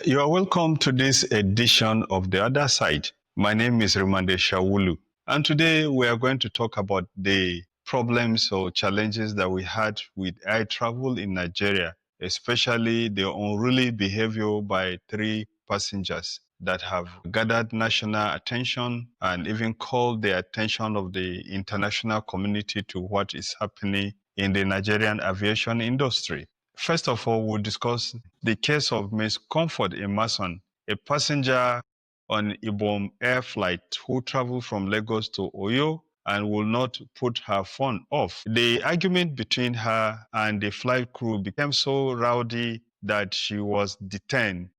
You are welcome to this edition of The Other Side. My name is Rimande Shawulu, and today we are going to talk about the problems or challenges that we had with air travel in Nigeria, especially the unruly behavior by three passengers that have gathered national attention and even called the attention of the international community to what is happening in the Nigerian aviation industry. First of all, we'll discuss the case of Miss Comfort Emerson, a passenger on Ibom Air flight who traveled from Lagos to Oyo and will not put her phone off. The argument between her and the flight crew became so rowdy that she was detained,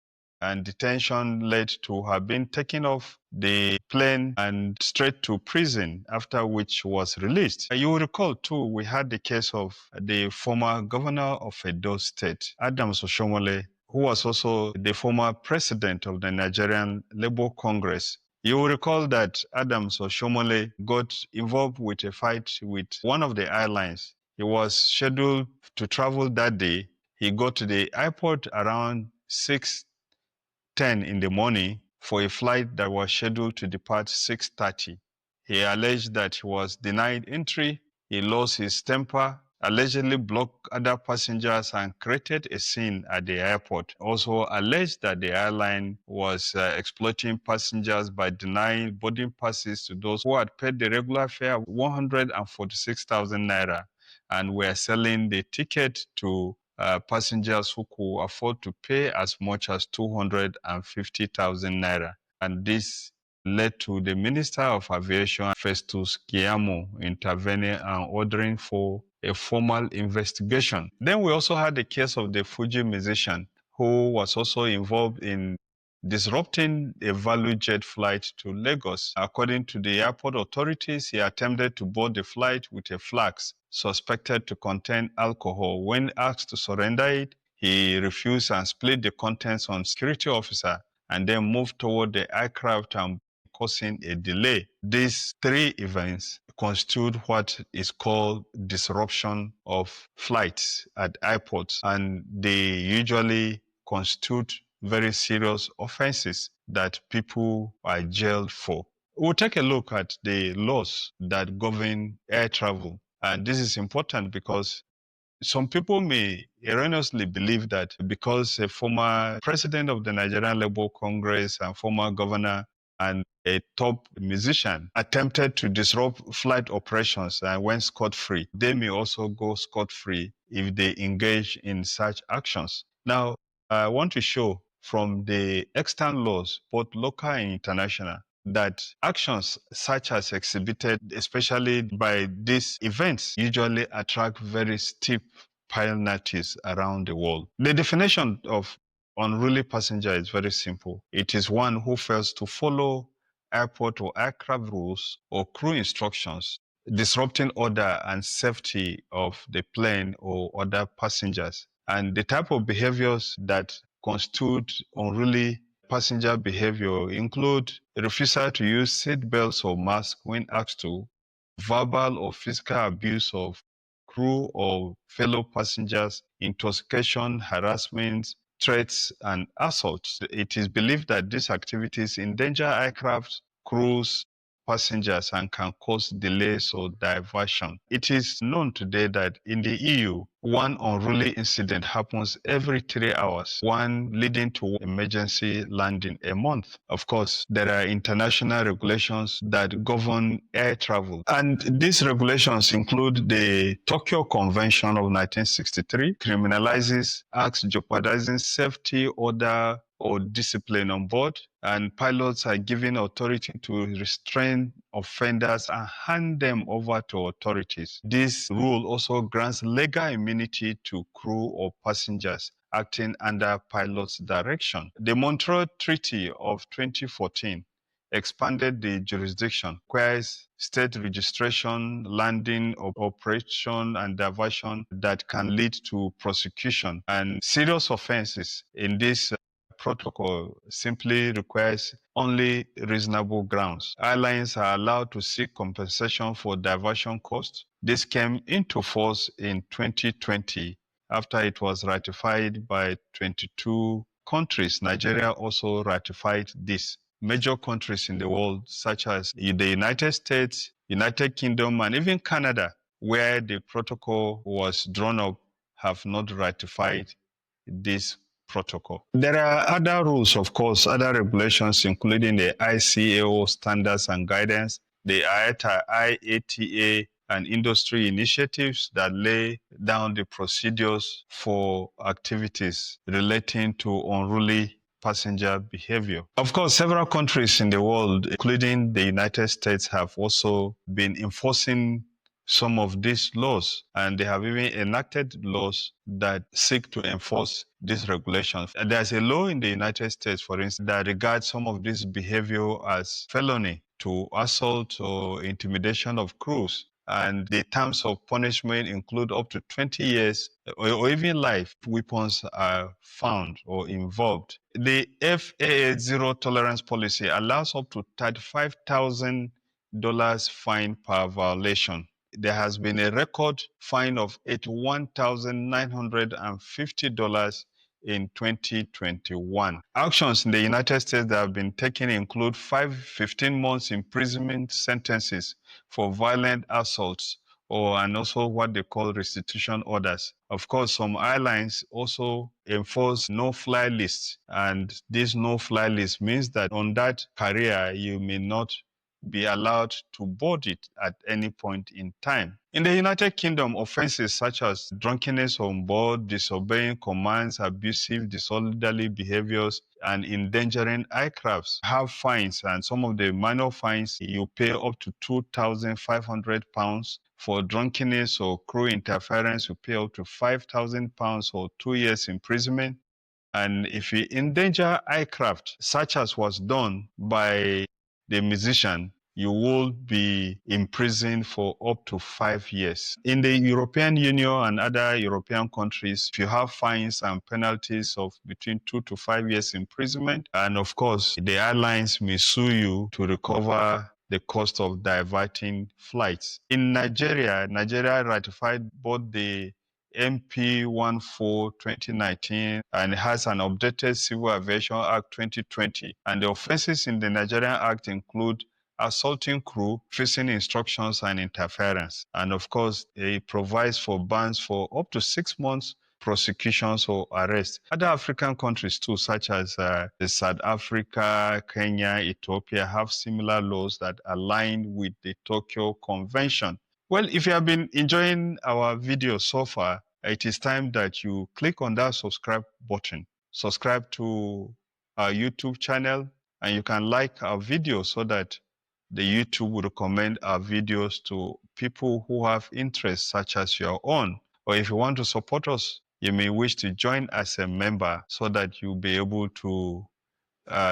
and detention led to her being taken off the plane and straight to prison, after which was released. You will recall too, we had the case of the former governor of Edo State, Adams Oshiomhole, who was also the former president of the Nigerian Labour Congress. You will recall that Adams Oshiomhole got involved with a fight with one of the airlines. He was scheduled to travel that day. He got to the airport around 6:10 in the morning for a flight that was scheduled to depart 6:30. He alleged that he was denied entry. He lost his temper, allegedly blocked other passengers and created a scene at the airport. Also alleged that the airline was exploiting passengers by denying boarding passes to those who had paid the regular fare of 146,000 naira and were selling the ticket to passengers who could afford to pay as much as 250,000 naira. And this led to the Minister of Aviation, Festus Keyamo, intervening and ordering for a formal investigation. Then we also had the case of the Fuji musician who was also involved in disrupting a ValueJet flight to Lagos. According to the airport authorities, he attempted to board the flight with a flask suspected to contain alcohol. When asked to surrender it, he refused and split the contents on security officer and then moved toward the aircraft and causing a delay. These three events constitute what is called disruption of flights at airports, and they usually constitute very serious offenses that people are jailed for. We'll take a look at the laws that govern air travel. And this is important because some people may erroneously believe that because a former president of the Nigerian Labour Congress and former governor and a top musician attempted to disrupt flight operations and went scot-free, they may also go scot-free if they engage in such actions. Now, I want to show from the extant laws, both local and international, that actions such as exhibited, especially by these events, usually attract very steep penalties around the world. The definition of unruly passenger is very simple. It is one who fails to follow airport or aircraft rules or crew instructions, disrupting order and safety of the plane or other passengers. And the type of behaviors that constitute unruly passenger behavior include refusal to use seat belts or masks when asked to, verbal or physical abuse of crew or fellow passengers, intoxication, harassment, threats, and assaults. It is believed that these activities endanger aircraft, crews, passengers, and can cause delays or diversion. It is known today that in the EU, one unruly incident happens every 3 hours, one leading to emergency landing a month. Of course, there are international regulations that govern air travel, and these regulations include the Tokyo Convention of 1963, criminalizes acts jeopardizing safety, order, or discipline on board, and pilots are given authority to restrain offenders and hand them over to authorities. This rule also grants legal immunity to crew or passengers acting under pilot's direction. The Montreal Treaty of 2014 expanded the jurisdiction, requires state registration, landing, operation, and diversion that can lead to prosecution. And serious offenses in this protocol simply requires only reasonable grounds. Airlines are allowed to seek compensation for diversion costs. This came into force in 2020 after it was ratified by 22 countries, Nigeria also ratified this. Major countries in the world, such as the United States, United Kingdom, and even Canada, where the protocol was drawn up, have not ratified this protocol. There are other rules, of course, other regulations, including the ICAO standards and guidance, the IATA and industry initiatives that lay down the procedures for activities relating to unruly passenger behavior. Of course, several countries in the world, including the United States, have also been enforcing some of these laws, and they have even enacted laws that seek to enforce these regulations. And there's a law in the United States, for instance, that regards some of this behavior as felony, to assault or intimidation of crews. And the terms of punishment include up to 20 years or even life if weapons are found or involved. The FAA zero tolerance policy allows up to $35,000 fine per violation. There has been a record fine of $81,950 in 2021. Actions in the United States that have been taken include 15 months imprisonment sentences for violent assaults and also what they call restitution orders. Of course, some airlines also enforce no-fly lists, and this no-fly list means that on that carrier you may not be allowed to board it at any point in time. In the United Kingdom, offenses such as drunkenness on board, disobeying commands, abusive, disorderly behaviors, and endangering aircrafts have fines, and some of the minor fines you pay up to £2,500. For drunkenness or crew interference, you pay up to £5,000 or 2 years imprisonment. And if you endanger aircraft, such as was done by the musician, you will be imprisoned for up to 5 years. In the European Union and other European countries, if you have fines and penalties of between 2 to 5 years imprisonment, and of course, the airlines may sue you to recover the cost of diverting flights. In Nigeria, Nigeria ratified both the MP14 2019 and has an updated Civil Aviation Act 2020. And the offenses in the Nigerian Act include assaulting crew, refusing instructions, and interference. And of course, it provides for bans for up to 6 months, prosecutions or arrest. Other African countries too, such as South Africa, Kenya, Ethiopia, have similar laws that align with the Tokyo Convention. Well, if you have been enjoying our video so far, it is time that you click on that subscribe button. Subscribe to our YouTube channel, and you can like our video so that the YouTube will recommend our videos to people who have interests such as your own. Or if you want to support us, you may wish to join as a member so that you'll be able to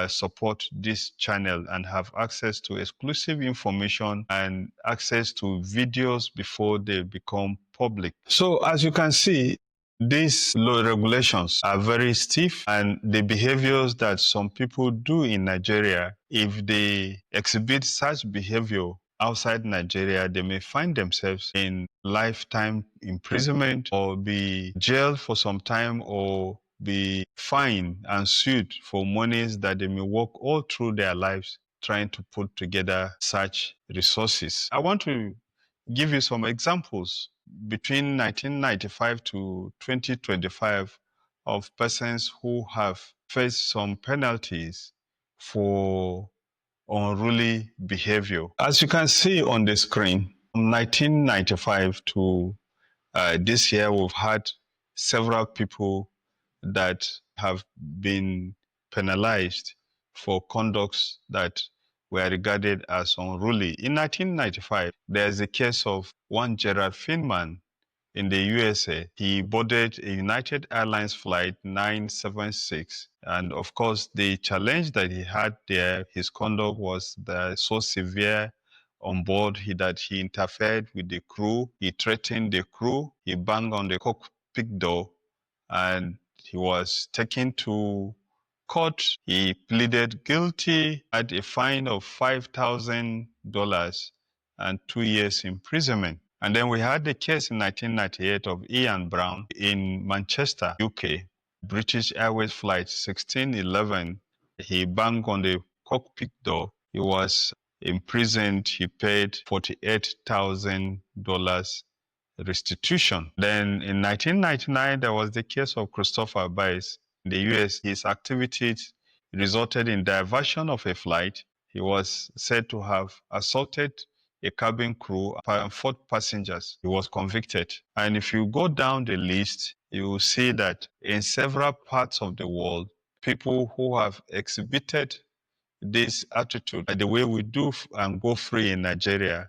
support this channel and have access to exclusive information and access to videos before they become public. So as you can see, these law regulations are very stiff, and the behaviors that some people do in Nigeria, if they exhibit such behavior outside Nigeria, they may find themselves in lifetime imprisonment or be jailed for some time or be fined and sued for monies that they may work all through their lives trying to put together such resources. I want to give you some examples between 1995 to 2025 of persons who have faced some penalties for unruly behavior. As you can see on the screen, from 1995 to this year, we've had several people that have been penalized for conducts that were regarded as unruly. In 1995, there's a case of one Gerald Finman in the USA. He boarded a United Airlines flight 976. And of course, the challenge that he had there, his conduct was so severe on board that he interfered with the crew. He threatened the crew. He banged on the cockpit door, and he was taken to court. He pleaded guilty, had a fine of $5,000 and 2 years imprisonment. And then we had the case in 1998 of Ian Brown in Manchester, UK. British Airways flight 1611. He banged on the cockpit door. He was imprisoned. He paid $48,000 restitution. Then in 1999, there was the case of Christopher Bice in the US. His activities resulted in diversion of a flight. He was said to have assaulted a cabin crew and 4 passengers. He was convicted. And if you go down the list, you will see that in several parts of the world, people who have exhibited this attitude, like the way we do and go free in Nigeria,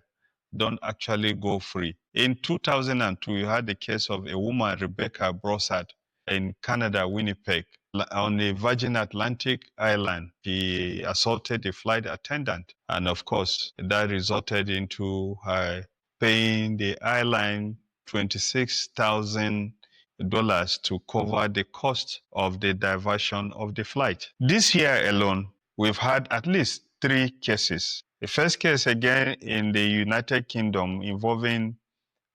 don't actually go free. In 2002, you had the case of a woman, Rebecca Brossard, in Canada, Winnipeg, on the Virgin Atlantic island. She assaulted a flight attendant. And of course, that resulted into her paying the airline $26,000 to cover the cost of the diversion of the flight. This year alone, we've had at least 3 cases. The first case again in the United Kingdom involving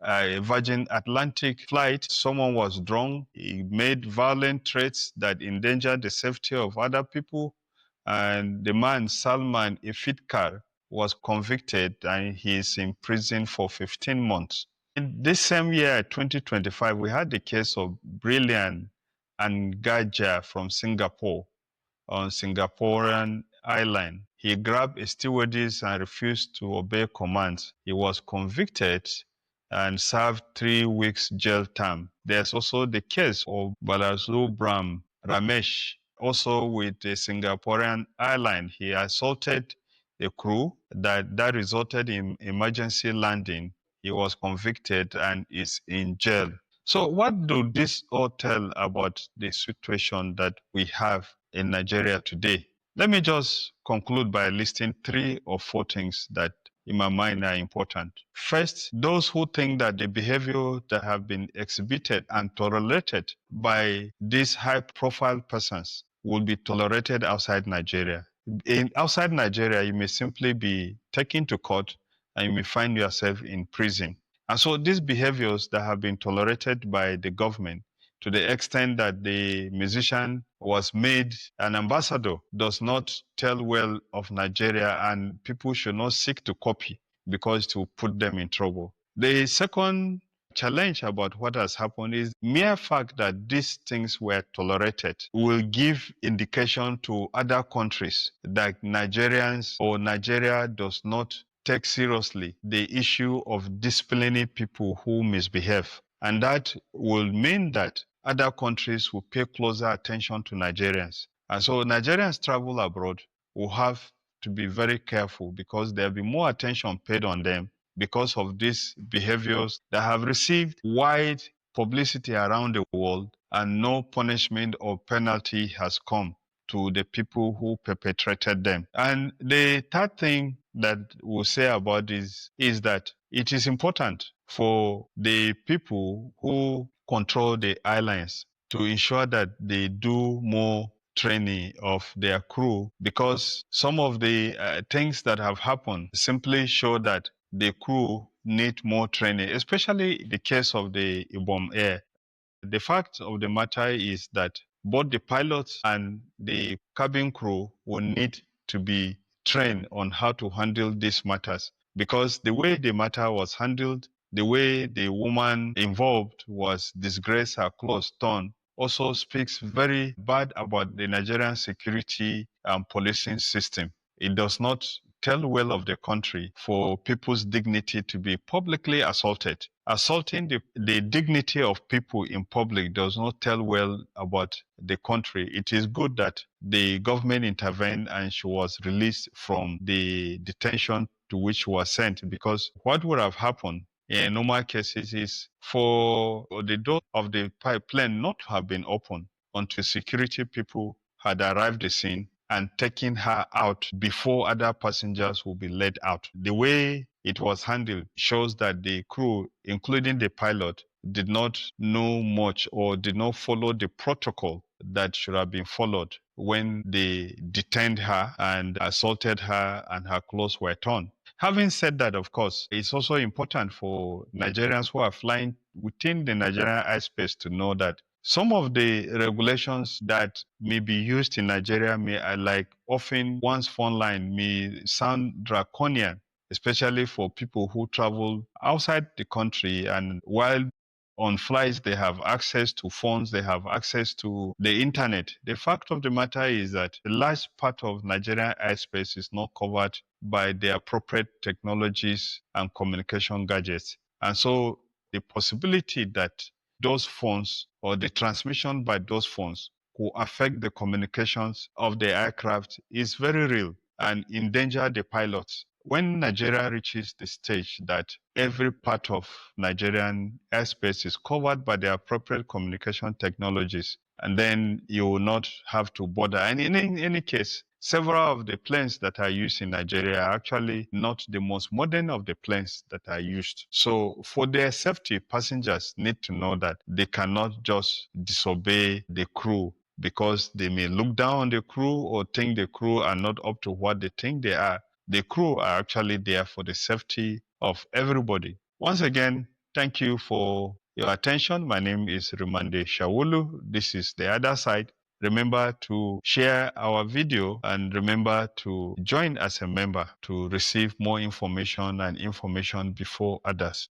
a Virgin Atlantic flight. Someone was drunk. He made violent threats that endangered the safety of other people. And the man, Salman Ifitkar, was convicted and he is in prison for 15 months. In this same year, 2025, we had the case of Brilliant and Gaja from Singapore on Singaporean island. He grabbed a stewardess and refused to obey commands. He was convicted and served 3 weeks jail term. There's also the case of Balasubram Ramesh, also with a Singaporean airline. He assaulted the crew that resulted in emergency landing. He was convicted and is in jail. So what do this all tell about the situation that we have in Nigeria today? Let me just conclude by listing 3 or 4 things that in my mind are important. First, those who think that the behavior that have been exhibited and tolerated by these high-profile persons will be tolerated outside Nigeria. Outside Nigeria, you may simply be taken to court and you may find yourself in prison. And so these behaviors that have been tolerated by the government to the extent that the musician was made an ambassador does not tell well of Nigeria, and people should not seek to copy because it will put them in trouble. The second challenge about what has happened is mere fact that these things were tolerated will give indication to other countries that Nigerians or Nigeria does not take seriously the issue of disciplining people who misbehave. And that will mean that other countries will pay closer attention to Nigerians. And so Nigerians travel abroad will have to be very careful because there will be more attention paid on them because of these behaviors that have received wide publicity around the world and no punishment or penalty has come to the people who perpetrated them. And the third thing that we'll say about this is that it is important for the people who control the airlines to ensure that they do more training of their crew, because some of the things that have happened simply show that the crew need more training, especially the case of the Ibom Air. The fact of the matter is that both the pilots and the cabin crew will need to be trained on how to handle these matters, because the way the matter was handled, the way the woman involved was disgraced, her clothes torn, also speaks very bad about the Nigerian security and policing system. It does not tell well of the country for people's dignity to be publicly assaulted. Assaulting the dignity of people in public does not tell well about the country. It is good that the government intervened and she was released from the detention to which she was sent, because what would have happened in normal cases is for the door of the plane not to have been opened until security people had arrived at the scene and taken her out before other passengers will be let out. The way it was handled shows that the crew, including the pilot, did not know much or did not follow the protocol that should have been followed when they detained her and assaulted her and her clothes were torn. Having said that, of course, it's also important for Nigerians who are flying within the Nigerian airspace to know that Some of the regulations that may be used in Nigeria like often one's phone line may sound draconian, especially for people who travel outside the country, and while on flights they have access to phones, they have access to the internet. The fact of the matter is that a large part of Nigerian airspace is not covered by the appropriate technologies and communication gadgets. And so the possibility that those phones or the transmission by those phones will affect the communications of the aircraft is very real and endanger the pilots. When Nigeria reaches the stage that every part of Nigerian airspace is covered by the appropriate communication technologies, and then you will not have to bother. And in any case, several of the planes that are used in Nigeria are actually not the most modern of the planes that are used. So for their safety, passengers need to know that they cannot just disobey the crew because they may look down on the crew or think the crew are not up to what they think they are. The crew are actually there for the safety of everybody. Once again, thank you for your attention. My name is Rumande Shawulu. This is The Other Side. Remember to share our video and remember to join as a member to receive more information and information before others.